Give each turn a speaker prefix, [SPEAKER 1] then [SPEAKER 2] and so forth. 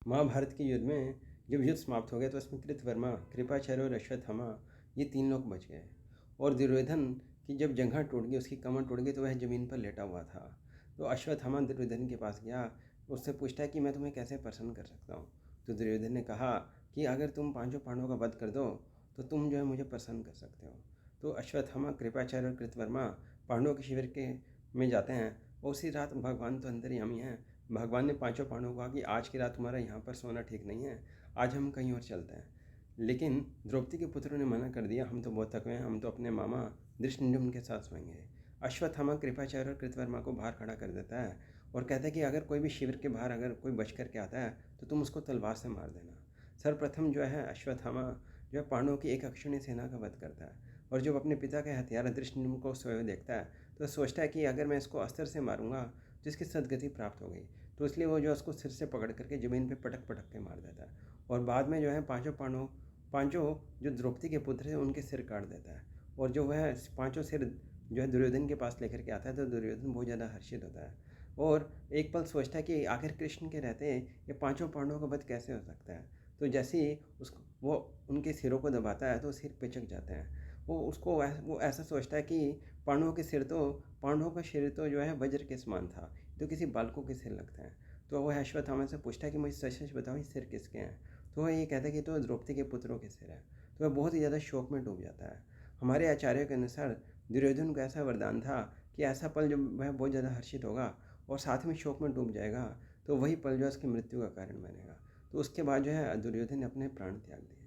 [SPEAKER 1] महाभारत के युद्ध में जब युद्ध समाप्त हो गया तो इसमें कृतवर्मा, कृपाचार्य और अश्वत्थामा ये 3 लोग बच गए। और दुर्योधन की जब जंघा टूट गई, उसकी कमर टूट गई, तो वह ज़मीन पर लेटा हुआ था। तो अश्वत्थामा दुर्योधन के पास गया, उससे पूछता है कि मैं तुम्हें कैसे प्रसन्न कर सकता हूँ। तो दुर्योधन ने कहा कि अगर तुम पांचों पांडवों का वध कर दो तो तुम जो है मुझे प्रसन्न कर सकते हो। तो अश्वत्थामा, कृपाचार्य और कृतवर्मा पांडवों के शिविर के में जाते हैं। और उसी रात भगवान तो अंतर्यामी हैं, भगवान ने पांचों पांडवों को कहा कि आज की रात तुम्हारा यहाँ पर सोना ठीक नहीं है, आज हम कहीं और चलते हैं। लेकिन द्रौपदी के पुत्रों ने मना कर दिया, हम तो बहुत थके हैं, हम तो अपने मामा धृष्टद्युम्न के साथ सोएंगे। अश्वत्थामा कृपाचार्य और कृतवर्मा को बाहर खड़ा कर देता है और कहता है कि अगर कोई भी शिविर के बाहर अगर कोई बच करके आता है तो तुम उसको तलवार से मार देना। सर्वप्रथम जो है अश्वत्थामा जो है पांडवों की एक अक्षौहिणी सेना का वध करता है। और जब अपने पिता के हथियार धृष्टद्युम्न को सोए हुए देखता है तो सोचता है कि अगर मैं इसको अस्त्र से मारूंगा तो इसकी सदगति प्राप्त हो गई। तो इसलिए वो जो उसको सिर से पकड़ करके ज़मीन पे पटक पटक के मार देता है। और बाद में जो है पांचों जो द्रौपदी के पुत्र थे उनके सिर काट देता है। और जो वह पांचों सिर जो है दुर्योधन के पास लेकर के आता है तो दुर्योधन बहुत ज़्यादा हर्षित होता है। और एक पल सोचता है कि आखिर कृष्ण के रहते ये पांचों पांडवों का वध कैसे हो सकता है। तो जैसे ही वो उनके सिरों को दबाता है तो सिर पिचक जाते हैं। वो ऐसा सोचता है कि पांडवों का शरीर तो जो है वज्र के समान था, तो किसी बालकों के सिर लगते हैं। तो वह अश्वत्थामा से पूछता है कि मुझे सच सच बताओ ये सिर किसके हैं। तो वह ये कहता है कि तो द्रौपदी के पुत्रों के सिर है। तो वह बहुत ही ज़्यादा शोक में डूब जाता है। हमारे आचार्यों के अनुसार दुर्योधन को ऐसा वरदान था कि ऐसा पल जब वह बहुत ज़्यादा हर्षित होगा और साथ में शोक में डूब जाएगा तो वही पल जो है उसकी मृत्यु का कारण बनेगा। तो उसके बाद जो है दुर्योधन ने अपने प्राण त्याग दिए।